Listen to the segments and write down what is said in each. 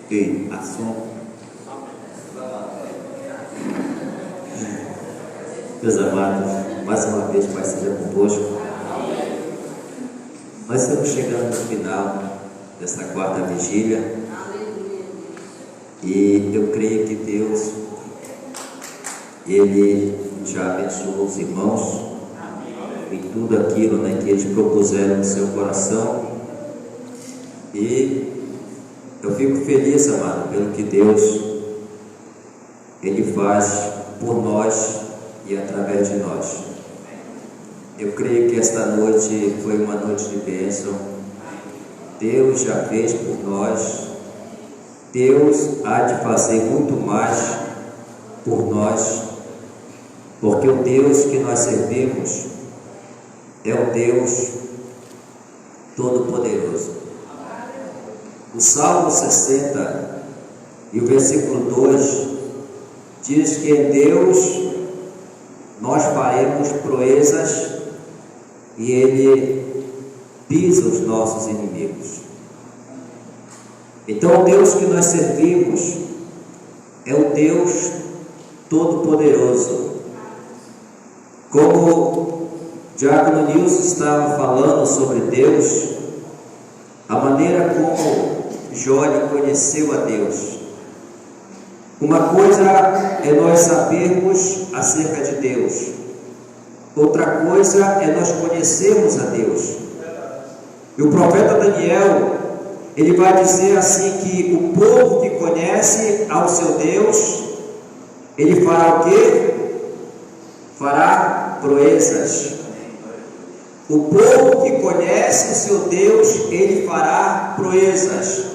E assunto. Meus amados, mais uma vez, Pai seja convosco. Nós estamos chegando no final dessa quarta vigília. E eu creio que Deus, Ele já abençoou os irmãos em tudo aquilo, que eles propuseram no seu coração. E eu fico feliz, amado, pelo que Deus Ele faz por nós e através de nós. Eu creio que esta noite foi uma noite de bênção. Deus já fez por nós. Deus há de fazer muito mais por nós, porque o Deus que nós servimos é o Deus Todo-Poderoso. O Salmo 60 e o versículo 2 diz que em Deus nós faremos proezas e Ele pisa os nossos inimigos. Então o Deus que nós servimos é o Deus Todo-Poderoso. Como o Diácono Nilson estava falando sobre Deus, a maneira como Jó conheceu a Deus. Uma coisa é nós sabermos acerca de Deus, outra coisa é nós conhecermos a Deus. E o profeta Daniel, ele vai dizer assim que o povo que conhece ao seu Deus, ele fará o quê? Fará proezas. O povo que conhece o seu Deus, ele fará proezas.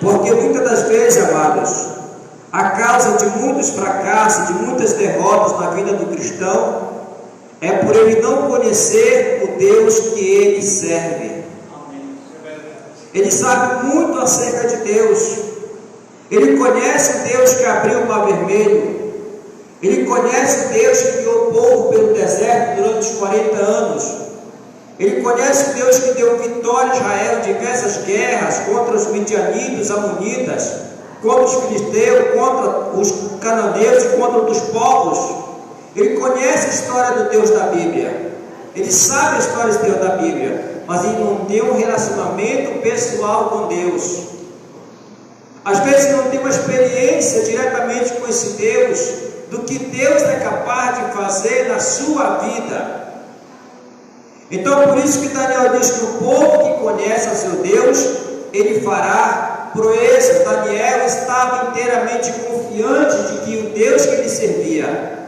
Porque muitas das vezes, amados, a causa de muitos fracassos, de muitas derrotas na vida do cristão, é por ele não conhecer o Deus que ele serve. Ele sabe muito acerca de Deus. Ele conhece o Deus que abriu o mar vermelho. Ele conhece o Deus que guiou o povo pelo deserto durante os 40 anos. Ele conhece o Deus que deu vitória a Israel em diversas guerras contra os midianitas, amonitas, contra os filisteus, contra os cananeus, contra os povos. Ele conhece a história do Deus da Bíblia. Ele sabe a história de Deus da Bíblia, mas ele não tem um relacionamento pessoal com Deus. Às vezes não tem uma experiência diretamente com esse Deus, do que Deus é capaz de fazer na sua vida. Então por isso que Daniel diz que o povo que conhece o seu Deus, ele fará proezas. Daniel estava inteiramente confiante de que o Deus que ele servia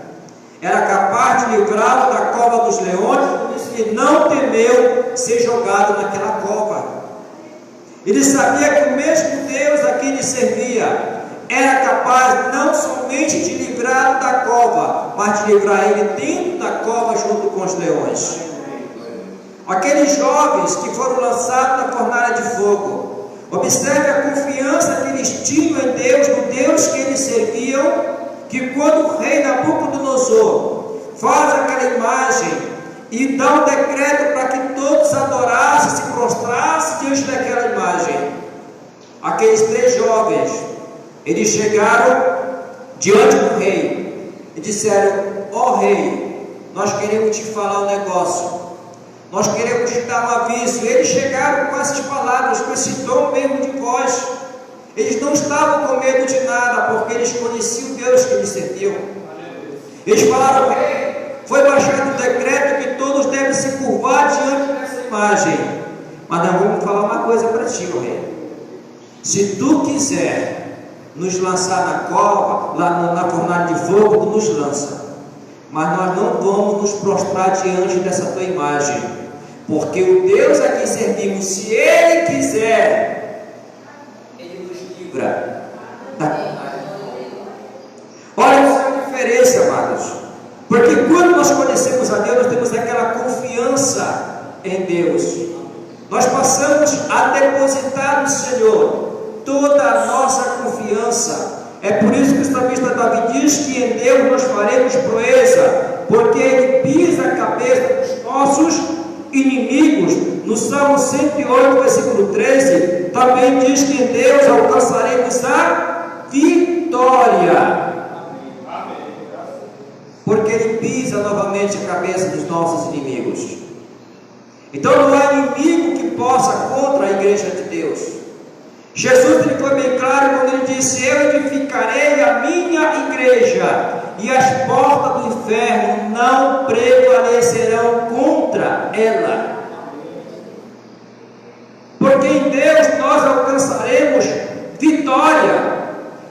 era capaz de livrá-lo da cova dos leões, por isso ele não temeu ser jogado naquela cova. Ele sabia que o mesmo Deus a quem ele servia era capaz não somente de livrá-lo da cova, mas de livrar ele dentro da cova junto com os leões. Aqueles jovens que foram lançados na fornalha de fogo, observe a confiança que eles tinham em Deus, no Deus que eles serviam, que quando o rei Nabucodonosor faz aquela imagem e dá um decreto para que todos adorassem, se prostrassem diante daquela imagem, aqueles 3 jovens, eles chegaram diante do rei e disseram: ó rei, nós queremos te falar um negócio, nós queremos te dar um aviso. E eles chegaram com essas palavras, com esse tom mesmo de voz. Eles não estavam com medo de nada, porque eles conheciam o Deus que eles serviam. Eles falaram: rei, foi baixado o decreto que todos devem se curvar diante dessa imagem, mas nós vamos falar uma coisa para ti, ó rei. Se tu quiser nos lançar na cova, lá na fornalha de fogo, nos lança, mas nós não vamos nos prostrar diante dessa tua imagem, porque o Deus a quem servimos, se Ele quiser, Ele nos livra da imagem. Olha essa diferença, amados, porque quando nós conhecemos a Deus, nós temos aquela confiança em Deus, nós passamos a depositar no Senhor toda a nossa confiança. É por isso que o salmista Davi diz que em Deus nós faremos proeza, porque Ele pisa a cabeça dos nossos inimigos. no Salmo 108, versículo 13, também diz que em Deus alcançaremos a vitória. Porque Ele pisa novamente a cabeça dos nossos inimigos. Então não há inimigo que possa contra a igreja de Deus. Jesus ele foi bem claro quando Ele disse: eu edificarei a minha igreja, e as portas do inferno não prevalecerão contra ela. Porque em Deus nós alcançaremos vitória.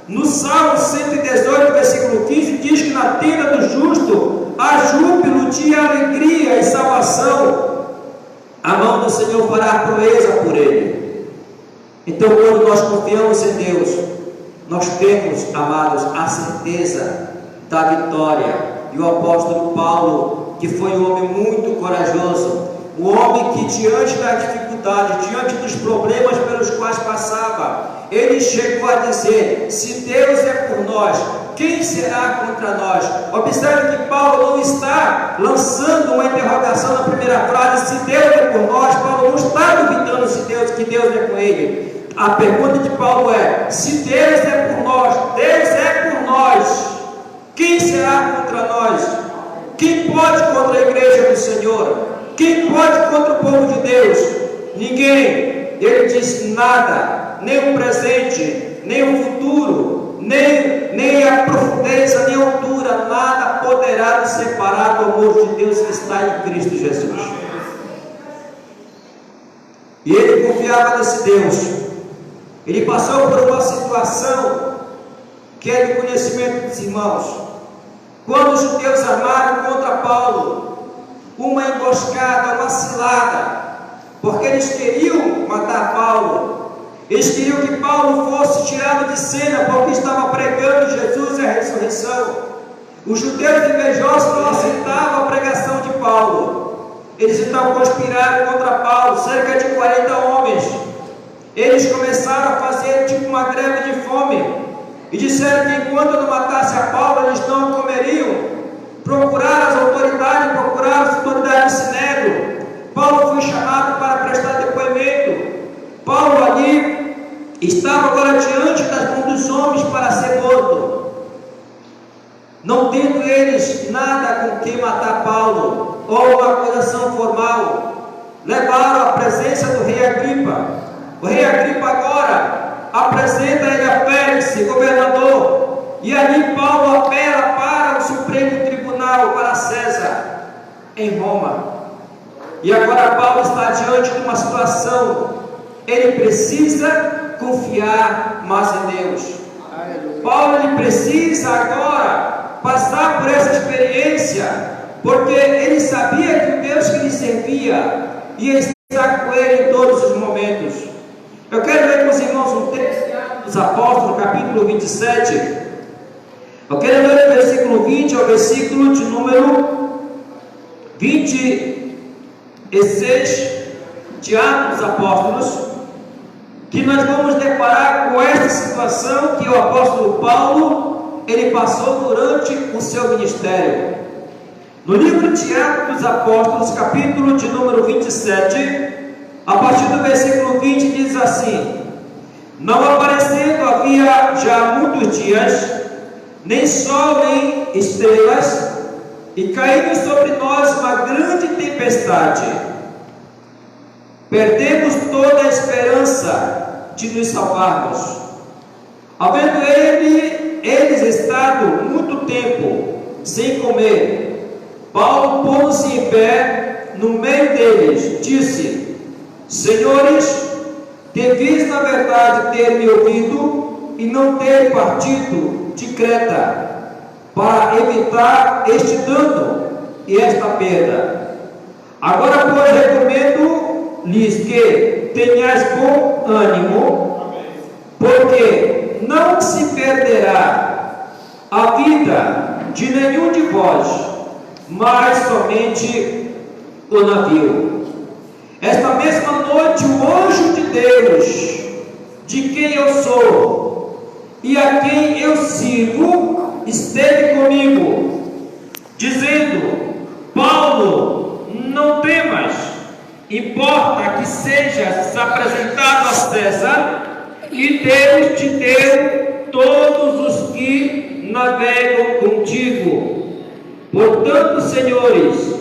No Salmo 118, versículo 15, diz que na tenda do justo há júbilo de alegria e salvação. A mão do Senhor fará proeza por ele. Então, quando nós confiamos em Deus, nós temos, amados, a certeza da vitória. E o apóstolo Paulo, que foi um homem muito corajoso, um homem que diante da dificuldade, diante dos problemas pelos quais passava, ele chegou a dizer: se Deus é por nós, quem será contra nós? Observe que Paulo não está lançando uma interrogação na primeira frase: se Deus é por nós. Paulo não está duvidando que Deus é com ele. A pergunta de Paulo é: se Deus é por nós, Deus é por nós, quem será contra nós? Quem pode contra a igreja do Senhor? Quem pode contra o povo de Deus? Ninguém. Ele diz: nada, nem o presente, nem o futuro, nem a profundeza, nem a altura, nada poderá nos separar do amor de Deus que está em Cristo Jesus. E ele confiava nesse Deus. Ele passou por uma situação que é de conhecimento dos irmãos. Quando os judeus armaram contra Paulo uma emboscada, uma cilada, porque eles queriam matar Paulo, eles queriam que Paulo fosse tirado de cena, porque estava pregando Jesus e a ressurreição. Os judeus invejosos não aceitavam a pregação de Paulo. Eles então conspiraram contra Paulo, cerca de 40 homens. Eles começaram a fazer tipo uma greve de fome, e disseram que enquanto não matasse a Paulo, eles não comeriam. Procuraram as autoridades do Sinédrio. Paulo foi chamado para prestar depoimento. Paulo ali estava agora diante das mãos dos homens para ser morto. Não tendo eles nada com que matar Paulo, ou uma acusação formal, levaram à presença do rei Agripa. O rei Agripa agora apresenta ele a Félix, governador, e ali Paulo apela para o Supremo Tribunal, para César, em Roma. E agora Paulo está diante de uma situação, ele precisa confiar mais em Deus. Paulo ele precisa agora passar por essa experiência, porque ele sabia que o Deus que lhe servia ia estar com ele em todos os momentos. Eu quero ler com os irmãos um texto de Atos dos Apóstolos, capítulo 27. Eu quero ler do versículo 20 ao versículo de número 26 de Atos dos Apóstolos, que nós vamos deparar com esta situação que o apóstolo Paulo ele passou durante o seu ministério. No livro de Atos dos Apóstolos, capítulo de número 27, a partir do versículo 20, diz assim: não aparecendo havia já muitos dias, nem sol nem estrelas, e caindo sobre nós uma grande tempestade, perdemos toda a esperança de nos salvarmos. Havendo eles estado muito tempo sem comer, Paulo, pondo-se em pé no meio deles, disse: senhores, devis na verdade ter me ouvido e não ter partido de Creta, para evitar este dano e esta perda. Agora, pois, recomendo-lhes que tenhais bom ânimo, porque não se perderá a vida de nenhum de vós, mas somente o navio. Esta mesma noite o anjo de Deus, de quem eu sou e a quem eu sirvo, esteve comigo, dizendo: Paulo, não temas, importa que sejas apresentado a César, e Deus te deu todos os que navegam contigo. Portanto, senhores,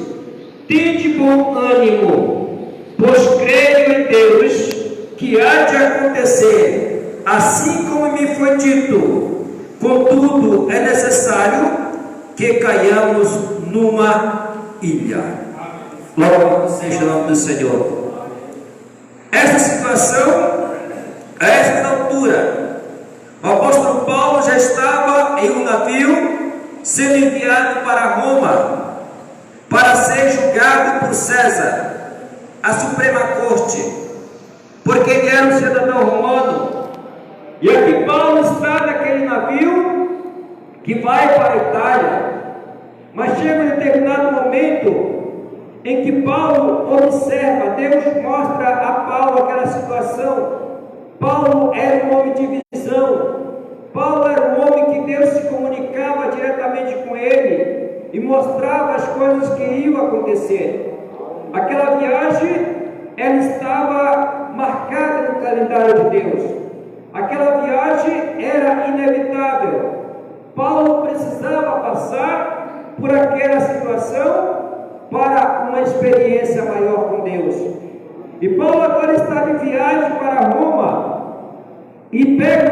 tende bom ânimo, pois creio em Deus que há de acontecer, assim como me foi dito. Contudo, é necessário que caiamos numa ilha. Louvado seja o nome do Senhor. Essa situação, a esta altura, o apóstolo Paulo já estava em um navio sendo enviado para Roma para ser julgado por César, a Suprema Corte, porque ele era um cidadão romano. E aqui Paulo está naquele navio que vai para a Itália, mas chega um determinado momento em que Paulo observa, Deus mostra a Paulo aquela situação. Paulo era um homem de visão, Paulo era um homem que Deus se comunicava diretamente com ele e mostrava as coisas que iam acontecer. Aquela viagem, ela estava marcada no calendário de Deus. Aquela viagem era inevitável. Paulo precisava passar por aquela situação para uma experiência maior com Deus. E Paulo agora está de viagem para Roma e pega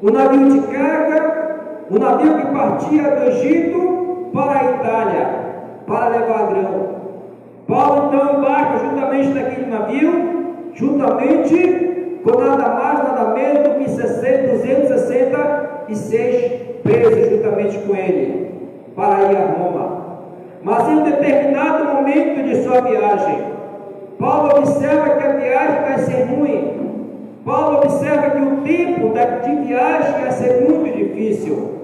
o navio de carga, o navio que partia do Egito para a Itália, para levar grão. Paulo então embarca juntamente naquele navio, juntamente com nada mais, nada menos do que 266 presos juntamente com ele, para ir a Roma. Mas em um determinado momento de sua viagem, Paulo observa que a viagem vai ser ruim. Paulo observa que o tempo de viagem vai ser muito difícil.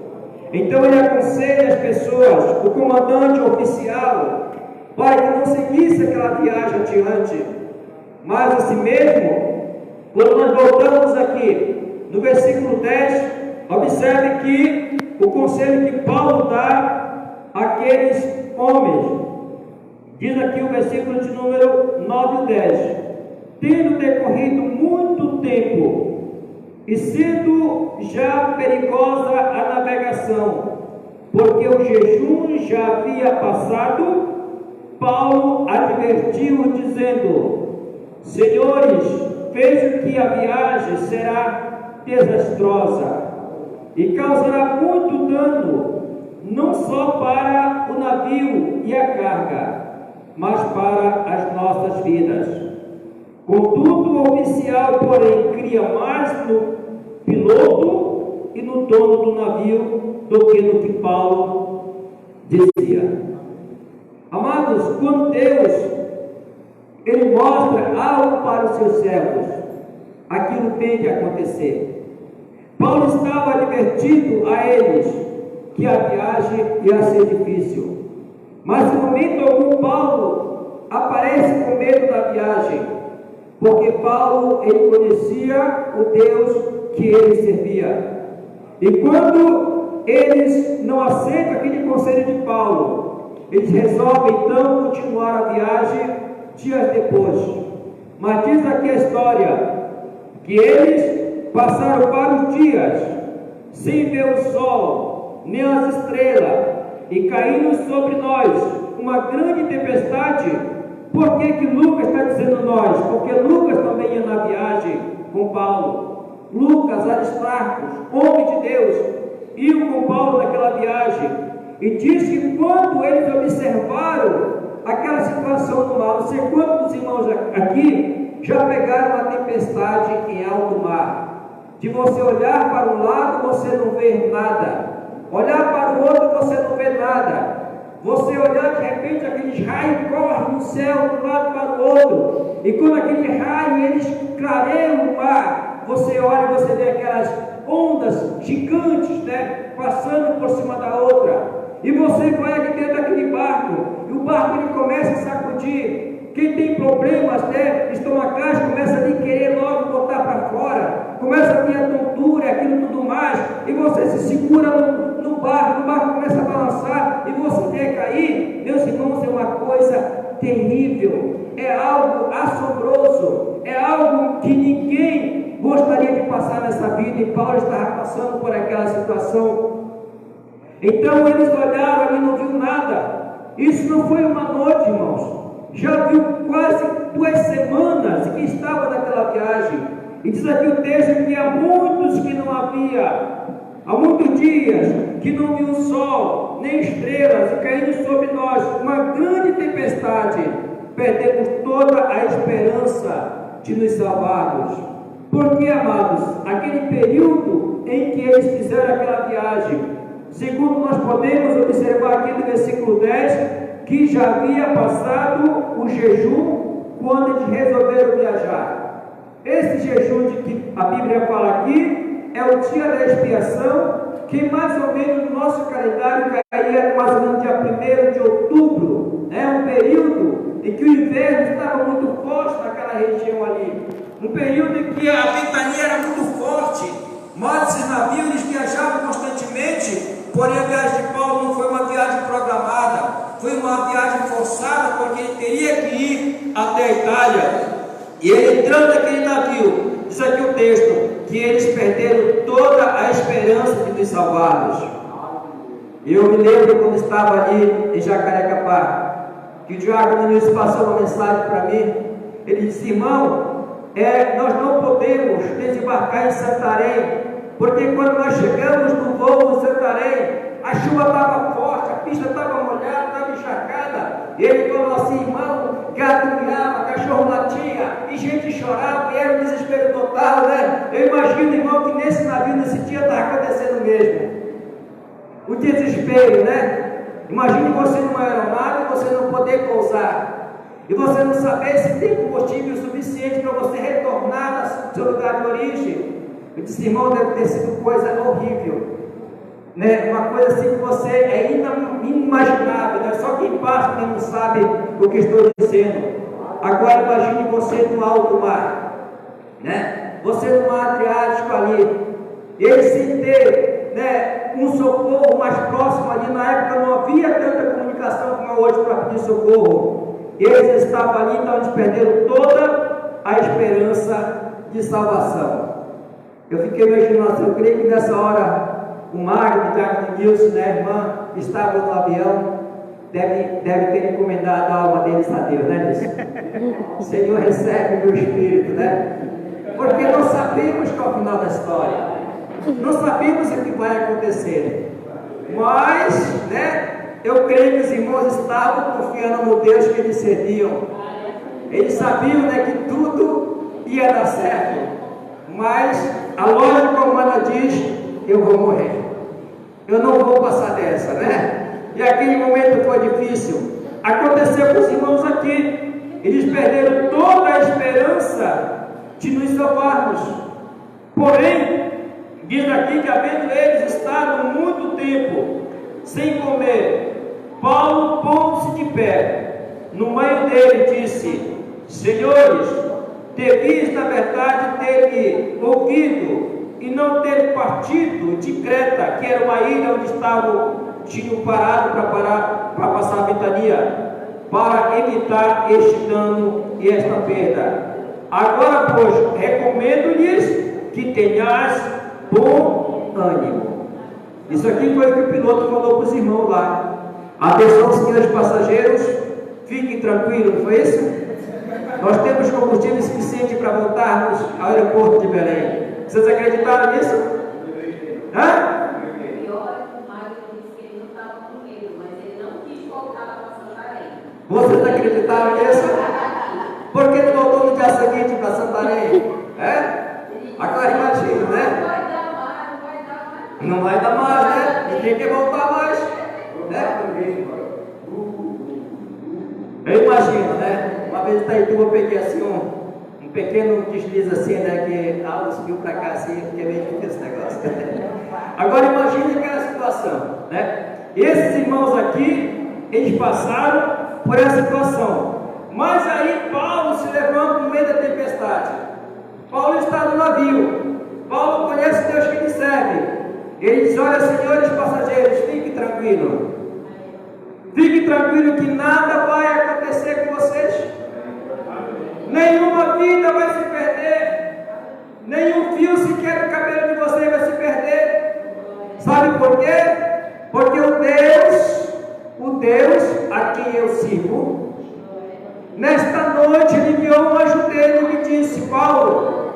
Então ele aconselha as pessoas, o comandante oficial, para que não seguisse aquela viagem adiante. Mas assim mesmo, quando nós voltamos aqui no versículo 10, observe que o conselho que Paulo dá àqueles homens, diz aqui o versículo de número 9 e 10: tendo decorrido muito tempo e sendo já perigosa a navegação, porque o jejum já havia passado, Paulo advertiu dizendo: senhores, vejo que a viagem será desastrosa e causará muito dano, não só para o navio e a carga, mas para as nossas vidas. Contudo, o oficial, porém, cria mais no piloto e no dono do navio do que no que Paulo dizia. Amados, quando Deus ele mostra algo para os seus servos, aquilo tem que acontecer. Paulo estava advertindo a eles que a viagem ia ser difícil, mas em momento algum Paulo aparece com medo da viagem, porque Paulo ele conhecia o Deus que ele servia. E quando eles não aceitam aquele conselho de Paulo, eles resolvem então continuar a viagem dias depois. Mas diz aqui a história que eles passaram vários dias sem ver o sol nem as estrelas, e caindo sobre nós uma grande tempestade. Por que Lucas está dizendo nós? Porque Lucas também ia na viagem com Paulo. Lucas, Aristarco, homem de Deus, iam com Paulo naquela viagem. E diz que quando eles observaram aquela situação do mar, não sei quantos irmãos aqui já pegaram uma tempestade em alto mar, de você olhar para um lado você não vê nada, olhar para o outro você não vê nada, você olhar de repente aqueles raios correm no céu de um lado para o outro, e quando aquele raio eles clareiam o mar, você olha e você vê aquelas ondas gigantes, passando por cima da outra, e você vai aqui dentro daquele barco, e o barco ele começa a sacudir. Quem tem problemas estomacais começa a querer logo botar para fora, começa a ter a tontura, aquilo tudo mais, e você se segura no barco, o barco começa a balançar, e você quer cair. Meus irmãos, é uma coisa terrível, é algo assombroso, é algo que ninguém gostaria de passar nessa vida, e Paulo estava passando por aquela situação. Então eles olharam e não viu nada. Isso não foi uma noite, irmãos. Já viu quase 2 semanas que estava naquela viagem. E diz aqui o texto que há muitos que não havia, há muitos dias que não viu o sol, nem estrelas, e caindo sobre nós uma grande tempestade, perdemos toda a esperança de nos salvarmos. Porque, amados, aquele período em que eles fizeram aquela viagem, segundo nós podemos observar aqui no versículo 10, que já havia passado o jejum quando eles resolveram viajar. Esse jejum de que a Bíblia fala aqui é o dia da expiação, que mais ou menos no nosso calendário cairia mais ou menos dia 1º de outubro, um período em que o inverno estava muito forte naquela região ali, um período em que a ventania era muito forte, muitos navios eles viajavam constantemente. Porém, a viagem de Paulo não foi uma viagem programada, foi uma viagem forçada, porque ele teria que ir até a Itália. E ele entrando naquele navio, diz aqui o texto, que eles perderam toda a esperança de nos salvarmos. Eu me lembro quando estava ali em Jacarecapá, que o diácono Nilson passou uma mensagem para mim. Ele disse: irmão, nós não podemos desembarcar em Santarém, porque quando nós chegamos no voo de Santarém, a chuva estava forte, a pista estava molhada, estava encharcada. E ele falou assim: irmão, gato miava, cachorro latia, e gente chorava, e era um desespero total, né? Eu imagino, irmão, que nesse navio, nesse dia, estava acontecendo mesmo. O desespero, né? Imagine você numa aeronave, você não poder pousar, e você não saber se tem combustível suficiente para você retornar ao seu lugar de origem. Eu disse: irmão, deve ter sido coisa horrível, né? Uma coisa assim que você é inimaginável, né? Só quem passa, quem não sabe o que estou dizendo. Agora imagine você no alto mar, né? Você no mar Adriático ali, ele sem ter, né, um socorro mais próximo ali. Na época não havia tanta comunicação como é hoje para pedir socorro. Eles estavam ali, então eles perderam toda a esperança de salvação. Eu fiquei imaginando assim, eu creio que nessa hora o Magno, o diácono Nilson, né, a irmã, estavam no avião, deve ter encomendado a alma deles a Deus, né, Nilson? Senhor, recebe o meu espírito, né? Porque não sabemos qual é o final da história, não sabemos o que vai acontecer, mas, né, eu creio que os irmãos estavam confiando no Deus que eles serviam. Eles sabiam, né, que tudo ia dar certo, mas a lógica humana diz: eu vou morrer, eu não vou passar dessa, né? E aquele momento foi difícil. Aconteceu com os irmãos aqui, eles perderam toda a esperança de nos salvarmos. Porém, diz aqui que havendo eles estado muito tempo sem comer, Paulo, pondo-se de pé no meio dele, disse: senhores, devias na verdade ter ouvido e não ter partido de Creta, que era uma ilha onde tinham parado para passar a ventania, para evitar este dano e esta perda. Agora, pois, recomendo-lhes que tenhas bom ânimo. Isso aqui foi o que o piloto falou para os irmãos lá. Atenção, senhores passageiros, fiquem tranquilos, não foi isso? Nós temos combustível suficiente para voltarmos ao aeroporto de Belém. Vocês acreditaram nisso? Hã? Vocês acreditaram nisso? Por que não voltou no dia seguinte para Santarém? Agora imagina, né? Não vai dar mais, né? Ninguém quer voltar mais, né? Eu imagino, né? Uma vez em Itaituba eu peguei assim um pequeno deslize assim, né? Que a água subiu para cá assim, porque é meio difícil esse negócio. Agora imagine aquela situação, né? Esses irmãos aqui, eles passaram por essa situação, mas aí Paulo se levanta no meio da tempestade. Paulo está no navio, Paulo conhece Deus que ele serve. Ele diz: olha, senhores passageiros, fiquem tranquilos que nada vai acontecer com vocês. Nenhuma vida vai se perder. Nenhum fio sequer do cabelo de vocês vai se perder. Sabe por quê? Porque o Deus a quem eu sirvo, nesta noite ele enviou um anjo dele e me disse: Paulo,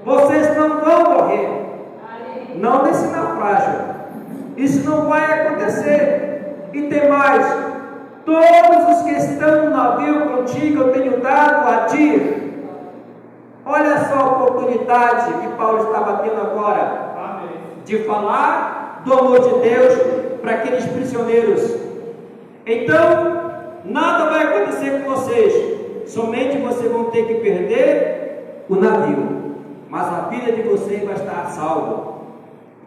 vocês não vão morrer, não nesse naufrágio, isso não vai acontecer. E tem mais: todos os que estão no navio contigo eu tenho dado a ti. Olha só a oportunidade que Paulo estava tendo agora de falar do amor de Deus para aqueles prisioneiros. Então, nada vai acontecer com vocês, somente vocês vão ter que perder o navio, mas a vida de vocês vai estar salva.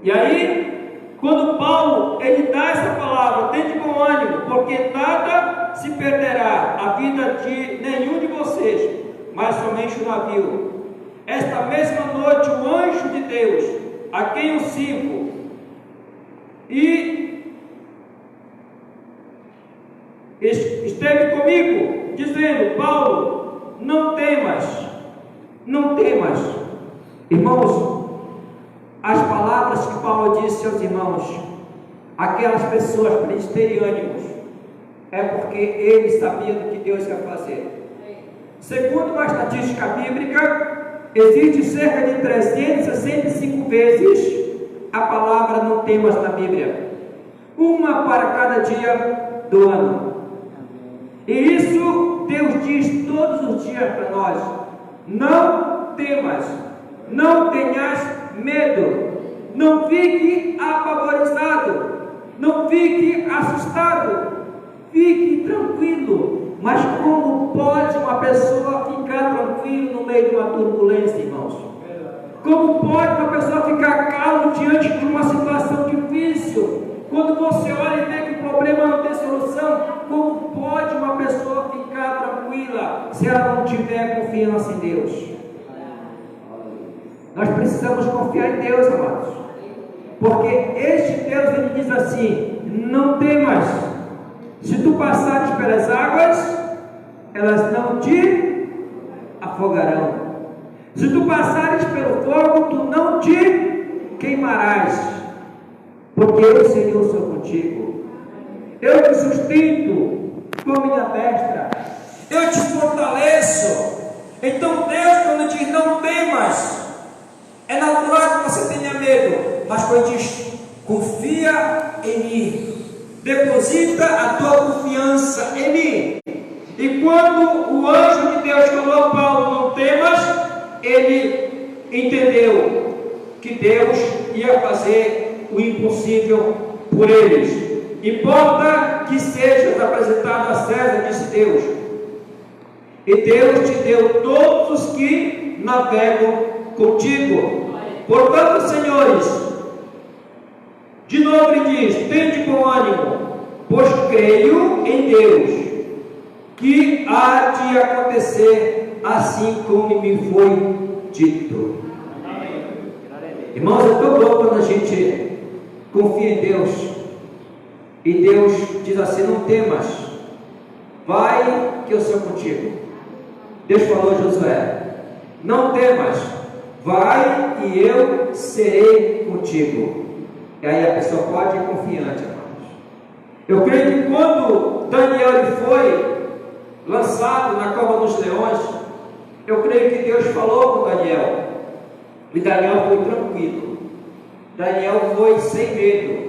E aí, quando Paulo ele dá essa palavra, tem de bom ânimo, porque nada se perderá, a vida de nenhum de vocês, mas somente o navio. Esta mesma noite o anjo de Deus, a quem eu sirvo, e esteve comigo, dizendo: Paulo, não temas, não temas. Irmãos, as palavras que Paulo disse aos irmãos, aquelas pessoas, para eles terem ânimos, é porque ele sabia do que Deus ia fazer. Segundo uma estatística bíblica, existe cerca de 365 vezes a palavra não temas na Bíblia, uma para cada dia do ano. E isso Deus diz todos os dias para nós: não temas, não tenhas medo, não fique apavorizado, não fique assustado, fique tranquilo. Mas como pode uma pessoa ficar tranquila no meio de uma turbulência, irmãos? Como pode uma pessoa ficar calma diante de uma situação difícil? Quando você olha e vê que o problema não tem solução, como pode uma pessoa ficar tranquila se ela não tiver confiança em Deus? Nós precisamos confiar em Deus, amados, porque este Deus, ele diz assim: não temas, se tu passares pelas águas, elas não te afogarão. Se tu passares pelo fogo, tu não te queimarás, porque eu, Senhor, sou contigo. Eu te sustento com minha destra, eu te fortaleço. Então Deus, quando diz não temas, é natural que você tenha medo, mas quando diz confia em mim, deposita a tua confiança em mim. E quando o anjo de Deus falou a Paulo: não temas, ele entendeu que Deus ia fazer o impossível por eles. Importa que sejas apresentado a César, disse Deus, e Deus te deu todos os que navegam contigo. Portanto, senhores, de novo ele diz: tende bom ânimo, pois creio em Deus, que há de acontecer assim como me foi dito. Irmãos, é tão bom quando a gente confia em Deus, e Deus diz assim: não temas, vai que eu sou contigo. Deus falou a Josué: não temas, vai e eu serei contigo. E aí a pessoa pode ir confiante, irmãos. Eu creio que quando Daniel ele foi lançado na cova dos leões, eu creio que Deus falou com Daniel, e Daniel foi tranquilo, Daniel foi sem medo.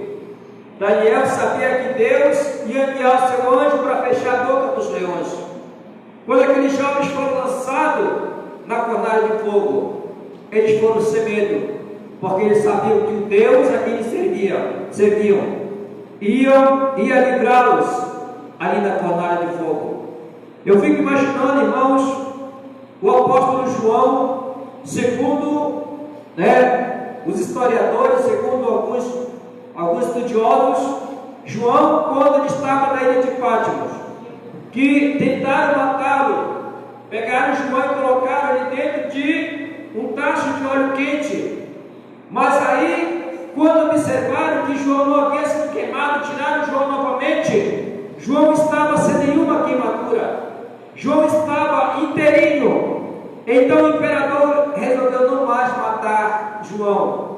Daniel sabia que Deus ia enviar o seu anjo para fechar a boca dos leões. Quando aqueles jovens foram lançados na fornalha de fogo, eles foram sem medo, porque eles sabiam que o Deus a quem eles serviam ia livrá-los ali na fornalha de fogo. Eu fico imaginando, irmãos, o apóstolo João, segundo os historiadores, segundo alguns estudiosos, João, quando ele estava na ilha de Patmos, que tentaram matá-lo, pegaram João e colocaram ele dentro de um tacho de óleo quente, mas aí, quando observaram que João não havia sido queimado, tiraram João novamente, João estava sem nenhuma queimadura. João estava inteirinho. Então o imperador resolveu não mais matar João,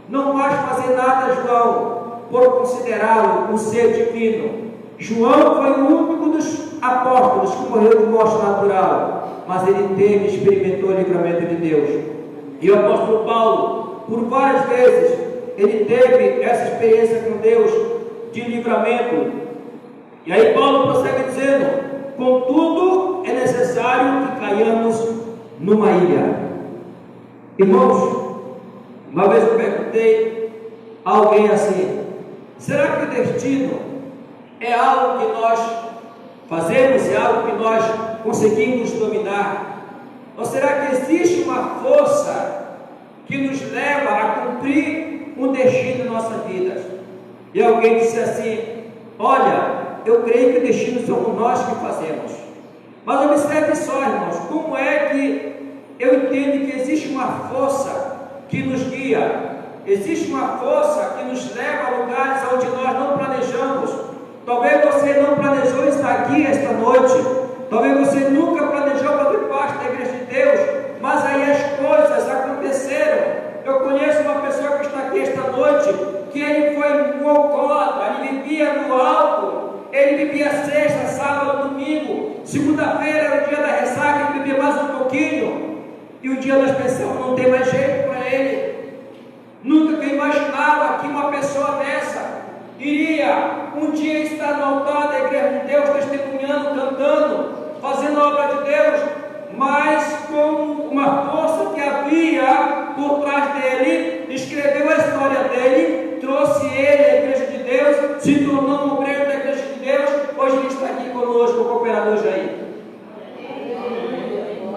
não mais fazer nada a João, por considerá-lo um ser divino. João foi o único dos apóstolos que morreu de morte natural, mas ele experimentou o livramento de Deus. E o apóstolo Paulo, por várias vezes, ele teve essa experiência com Deus de livramento. E aí Paulo prossegue dizendo: contudo é necessário que caiamos numa ilha. Irmãos, uma vez eu perguntei a alguém assim: será que o destino é algo que nós fazemos, é algo que nós conseguimos dominar? Ou será que existe uma força que nos leva a cumprir um destino em nossas vidas? E alguém disse assim: olha, eu creio que o destino somos nós que fazemos. Mas observe só, irmãos, como é que eu entendo que existe uma força que nos guia, existe uma força que nos leva a lugares onde nós não planejamos. Talvez você não planejou estar aqui esta noite, talvez você nunca planejou fazer parte da igreja de Deus, mas aí as coisas aconteceram. Eu conheço uma pessoa que está aqui esta noite, que ele foi um alcoólatra, ele vivia no álcool, ele vivia sexta, sábado, domingo, segunda-feira era o dia da ressaca, ele vivia mais um pouquinho, e o dia das pessoas não tem mais jeito para ele. Nunca que imaginava que uma pessoa dessa iria um dia estar no altar da igreja de Deus, testemunhando, cantando, fazendo a obra de Deus, mas com uma força que havia por trás dele, escreveu a história dele, trouxe ele à igreja de Deus, se tornou um obreiro da igreja de Deus. Hoje ele está aqui conosco, o cooperador Jair.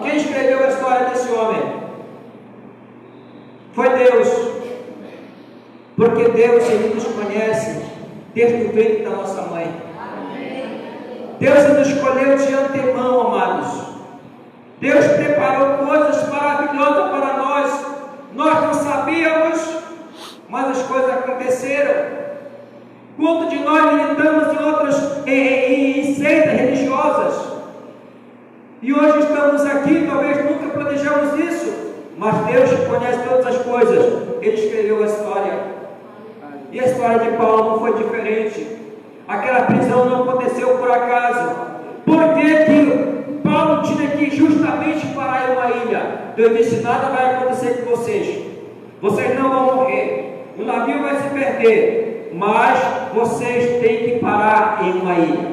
Quem escreveu a história desse homem? Foi Deus. Porque Deus, Ele nos conhece desde o ventre da nossa mãe. Deus nos escolheu de antemão, amados. Deus preparou coisas maravilhosas para nós. Nós não sabíamos, mas as coisas aconteceram. Quanto de nós militamos em outras em seitas religiosas, e hoje estamos aqui, talvez nunca planejamos isso, mas Deus conhece todas as coisas. Ele escreveu a história. E a história de Paulo não foi diferente. Aquela prisão não aconteceu por acaso. Por que Paulo tinha que justamente parar em uma ilha? Deus disse: nada vai acontecer com vocês. Vocês não vão morrer. O navio vai se perder, mas vocês têm que parar em uma ilha.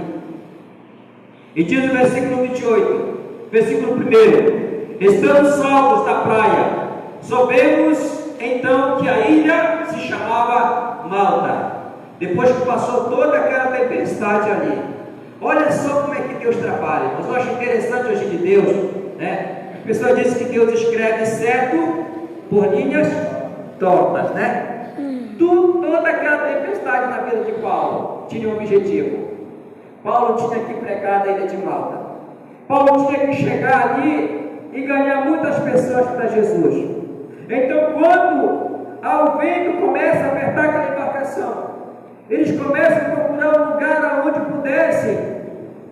E diz no versículo 28, versículo 1: estando salvos da praia, soubemos então que a ilha se chamava Malta, depois que passou toda aquela tempestade ali. Olha só como é que Deus trabalha. Mas eu acho interessante hoje de Deus, né? As pessoas dizem que Deus escreve certo por linhas tortas, né? Toda aquela tempestade na vida de Paulo tinha um objetivo. Paulo tinha que pregar na ilha de Malta. Paulo tinha que chegar ali e ganhar muitas pessoas para Jesus. Então, quando o vento começa a apertar aquela embarcação, eles começam a procurar um lugar onde pudessem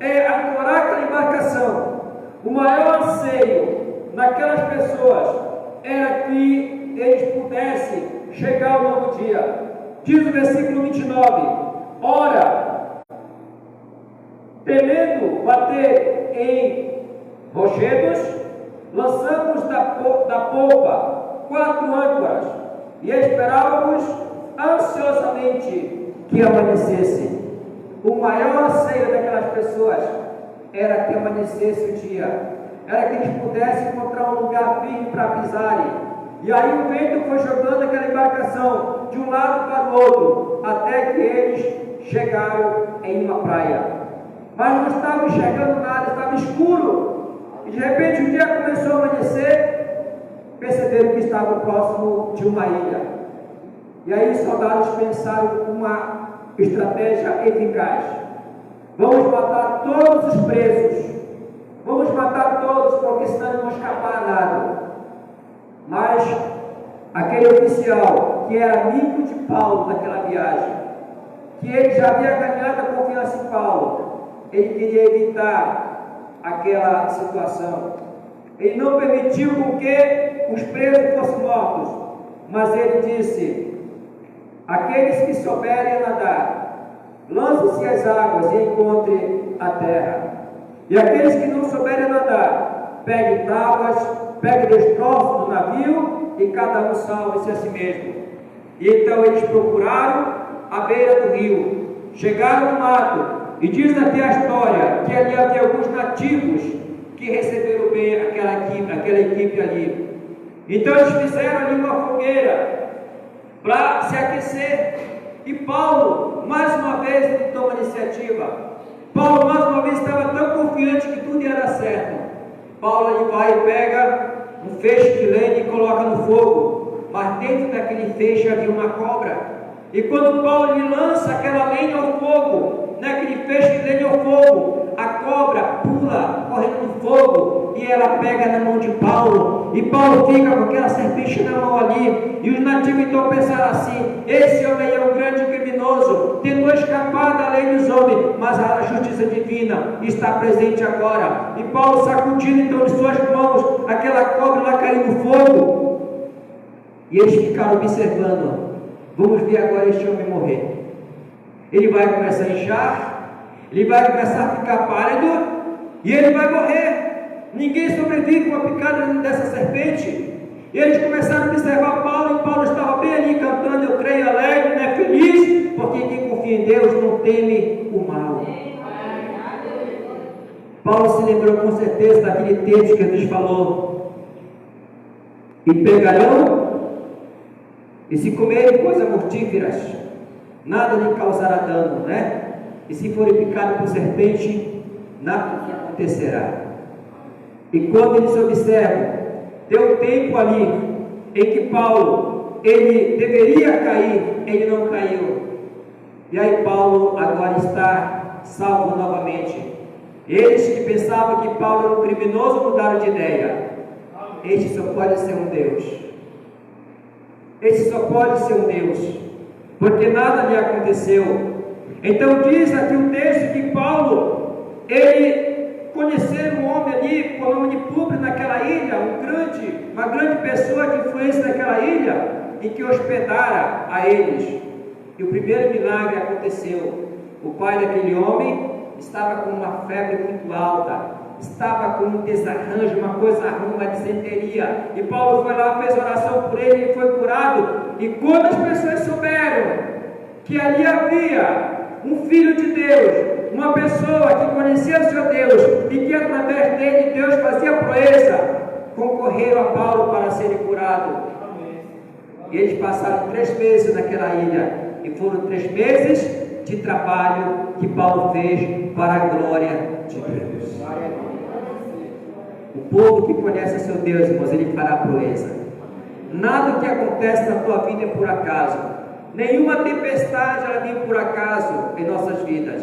ancorar aquela embarcação. O maior anseio naquelas pessoas era que eles pudessem chegar ao novo dia. Diz o versículo 29: ora, temendo bater em rochedos, lançamos da polpa 4 âncoras e esperávamos ansiosamente que amanhecesse. O maior anseio daquelas pessoas era que amanecesse o dia, era que eles pudessem encontrar um lugar firme para pisarem. E aí o vento foi jogando aquela embarcação de um lado para o outro, até que eles chegaram em uma praia. Mas não estavam enxergando nada, estava escuro. E de repente o dia começou a amanhecer. Perceberam que estavam próximo de uma ilha. E aí os soldados pensaram uma estratégia eficaz: vamos matar todos os presos, vamos matar todos, porque senão não vão escapar a nada. Mas aquele oficial, que era amigo de Paulo naquela viagem, que ele já havia ganhado a confiança em Paulo, ele queria evitar aquela situação. Ele não permitiu com que os presos fossem mortos, mas ele disse: aqueles que souberem nadar, lancem-se às águas e encontrem a terra. E aqueles que não souberem nadar, peguem tábuas, peguem destroços do navio e cada um salve-se a si mesmo. E então eles procuraram a beira do rio, chegaram no mato, e diz até a história que ali havia alguns nativos que receberam bem aquela equipe ali. Então eles fizeram ali uma fogueira para se aquecer. E Paulo, mais uma vez, ele toma iniciativa. Paulo, mais uma vez, estava tão confiante que tudo ia dar certo. Paulo, ele vai e pega um feixe de lenha e coloca no fogo. Mas dentro daquele feixe havia uma cobra. E quando Paulo lhe lança aquela lenha ao fogo, naquele feixe de lenha ao fogo, a cobra pula correndo no fogo e ela pega na mão de Paulo, e Paulo fica com aquela serpente na mão ali. E os nativos então pensaram assim: esse homem é um grande criminoso, tentou escapar da lei dos homens, mas a justiça divina está presente agora. E Paulo, sacudindo então de suas mãos aquela cobra, lá caiu no fogo, e eles ficaram observando. Vamos ver agora este homem morrer. Ele vai começar a inchar, ele vai começar a ficar pálido, e ele vai morrer. Ninguém sobrevive com a picada dessa serpente. E eles começaram a observar Paulo, e Paulo estava bem ali cantando: eu creio, alegre, né, feliz, porque quem confia em Deus não teme o mal. Paulo se lembrou com certeza daquele texto que Jesus falou: e pegarão, e se comerem coisas mortíferas, nada lhe causará dano, né? E se forem picados por serpente, nada lhe acontecerá. E quando eles observam, deu um tempo ali em que Paulo, ele deveria cair, ele não caiu. E aí Paulo agora está salvo novamente. Eles que pensavam que Paulo era um criminoso mudaram de ideia. Este só pode ser um Deus. Esse só pode ser um Deus, porque nada lhe aconteceu. Então diz aqui o texto que Paulo, ele conheceu um homem ali com nome de Públio naquela ilha, uma grande pessoa de influência naquela ilha, e que hospedara a eles. E o primeiro milagre aconteceu. O pai daquele homem estava com uma febre muito alta, estava com um desarranjo, uma coisa ruim, uma disenteria, e Paulo foi lá, fez oração por ele, ele foi curado. E quando as pessoas souberam que ali havia um filho de Deus, uma pessoa que conhecia o seu Deus, e que através dele Deus fazia proeza, concorreram a Paulo para serem curados. E eles passaram 3 meses naquela ilha, e foram 3 meses de trabalho que Paulo fez para a glória de Deus. O povo que conhece o seu Deus, irmãos, ele fará proeza. Nada que acontece na tua vida é por acaso. Nenhuma tempestade ela vem por acaso em nossas vidas.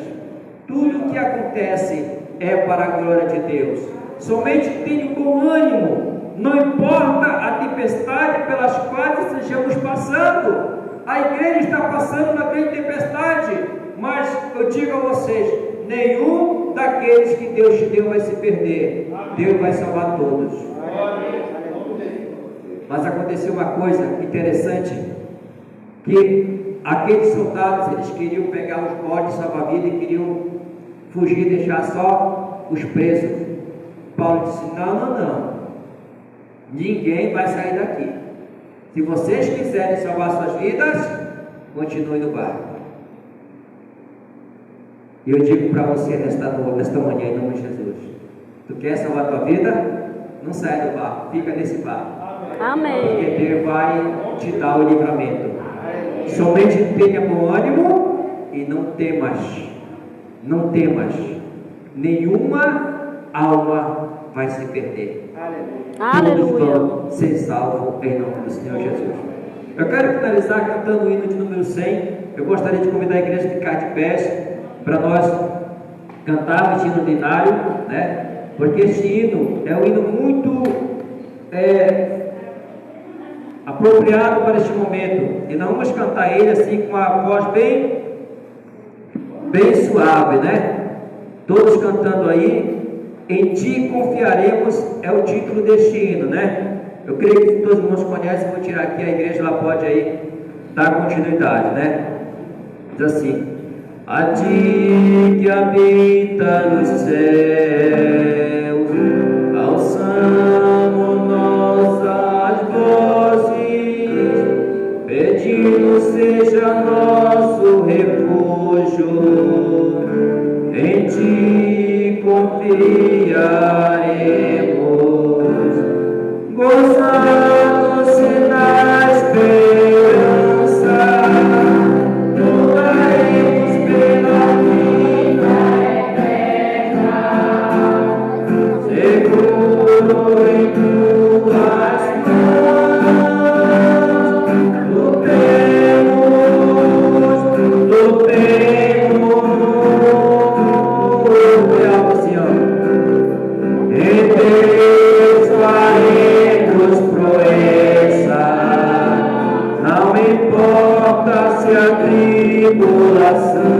Tudo que acontece é para a glória de Deus. Somente tenha bom ânimo. Não importa a tempestade pelas quais estejamos passando. A igreja está passando uma grande tempestade, mas eu digo a vocês: nenhum daqueles que Deus te deu vai se perder. Deus vai salvar todos. Mas aconteceu uma coisa interessante, que aqueles soldados, eles queriam pegar os botes salva-vidas e queriam fugir, deixar só os presos. Paulo disse: não, ninguém vai sair daqui. Se vocês quiserem salvar suas vidas, continue no barco. E eu digo para você nesta manhã, em nome de Jesus: tu quer salvar a tua vida? Não saia do barco, fica nesse barco. Amém. Porque Deus vai te dar o livramento. Somente tenha bom ânimo e não temas. Não temas. Nenhuma alma vai se perder. Todos vão ser salvos em nome do Senhor Jesus. Eu quero finalizar cantando o hino de número 100. Eu gostaria de convidar a igreja a ficar de pés para nós cantarmos o hino ordinário, né? Porque este hino é um hino muito apropriado para este momento, e nós vamos cantar ele assim com a voz bem suave, né? Todos cantando aí, Em Ti confiaremos é o título deste hino, né? Eu creio que todos os irmãos conhecem, vou tirar aqui, a igreja ela pode aí dar continuidade, né? Diz assim: a Ti que habita nos céus, alçamos nossas vozes, pedindo seja nosso refúgio, em Ti confiaremos, gozando-se na esperança, lutaremos pela vida eterna, seguro em Tuas mãos, lutemos, em Deus faremos proeza, não importa se a tribulação,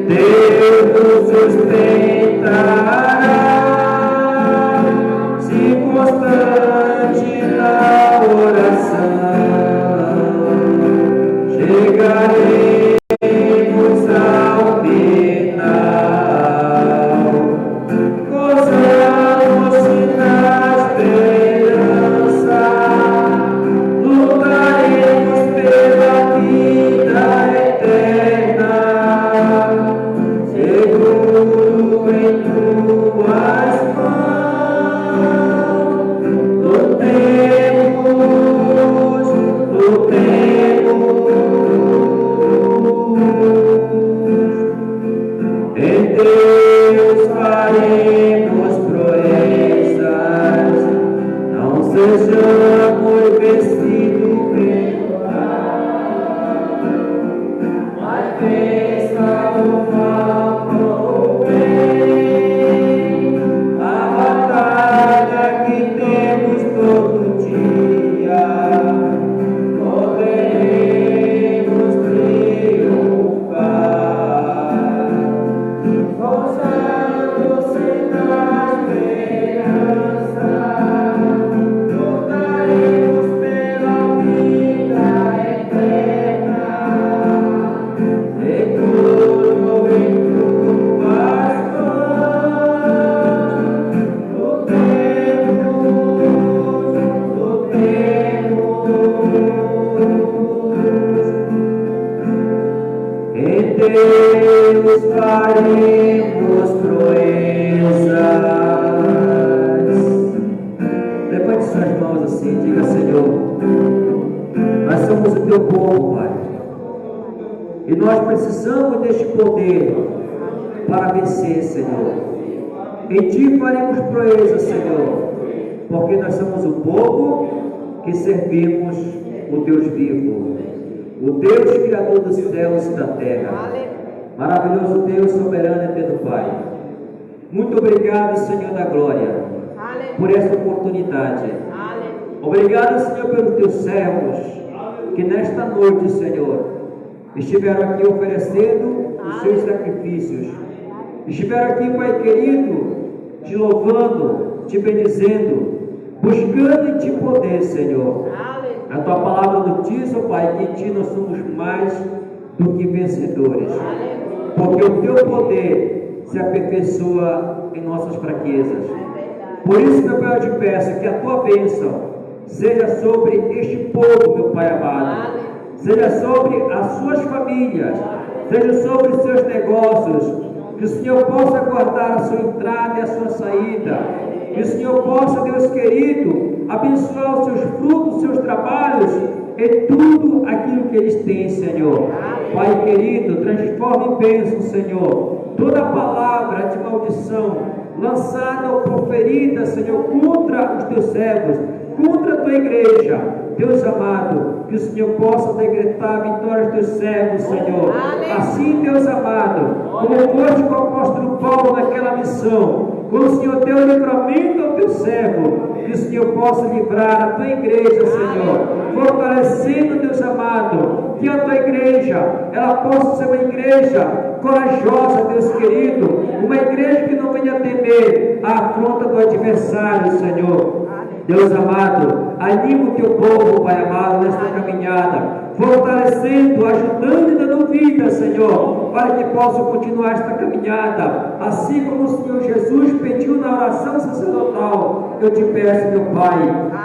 Deus nos sustentará, se constante na oração, chegaremos ao final, gozamos-se na esperança, lutaremos pela vida eterna, seguro em Tuas mãos, lutemos, em Deus faremos proezas, não sejamos vencidos pelo mal, mas vença o mal com o bem, a batalha que temos todo dia, poderemos triunfar, gozando-se na esperança, lutaremos pela vida eterna, seguro em Tuas mãos, lutemos, em Deus faremos proezas. Levante suas mãos assim, diga: Senhor, nós somos o Teu povo, Pai, e nós precisamos deste poder para vencer, Senhor. Em Ti faremos proezas, Senhor, porque nós somos o povo que servimos o Deus vivo, o Deus Criador dos céus e da terra. Maravilhoso Deus, soberano e eterno Pai. Muito obrigado, Senhor da glória, por esta oportunidade. Obrigado, Senhor, pelos Teus servos que nesta noite, Senhor, estiveram aqui oferecendo os seus sacrifícios. Estiveram aqui, Pai querido, Te louvando, Te bendizendo, buscando em Ti poder, Senhor. A Tua palavra nos diz, ó Pai, que em Ti nós somos mais do que vencedores, porque o Teu poder se aperfeiçoa em nossas fraquezas. Por isso, meu Pai, eu Te peço que a Tua bênção seja sobre este povo, meu Pai amado, seja sobre as suas famílias, seja sobre os seus negócios, que o Senhor possa guardar a sua entrada e a sua saída, que o Senhor possa, Deus querido, abençoar os seus frutos, os seus trabalhos e tudo aquilo que eles têm, Senhor. Pai querido, transforma em bênção, Senhor, toda palavra de maldição lançada ou proferida, Senhor, contra os Teus servos, contra a Tua igreja. Deus amado, que o Senhor possa decretar a vitória dos Teus servos, Senhor. Assim, Deus amado, como foste com o apóstolo Paulo naquela missão, quando o Senhor deu livramento ao Teu servo, que o Senhor possa livrar a Tua igreja, Senhor, fortalecendo, Deus amado, que a Tua igreja, ela possa ser uma igreja corajosa, Deus querido, uma igreja que não venha temer a afronta do adversário, Senhor. Deus amado, anima o teu povo, Pai amado, nesta caminhada, fortalecendo, ajudando e dando vida, Senhor, para que possam continuar esta caminhada, assim como o Senhor Jesus pediu na oração sacerdotal. Eu te peço, meu Pai,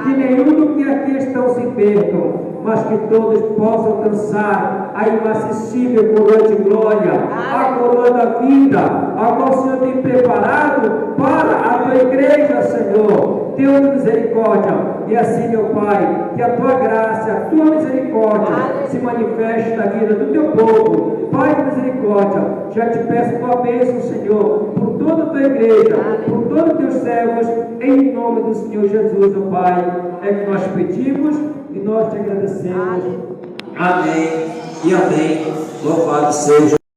que nenhum do que aqui estão se percam, mas que todos possam alcançar a inacessível coroa de glória, a coroa da vida, a qual o Senhor tem preparado para a tua igreja, Senhor. Deus de misericórdia, e assim, meu Pai, que a tua graça, a tua misericórdia se manifeste na vida do teu povo. Pai de misericórdia, já te peço tua bênção, Senhor, por toda a tua igreja, por todos os teus servos, em nome do Senhor Jesus, ó Pai, é que nós pedimos e nós te agradecemos. Amém e amém. Louvado seja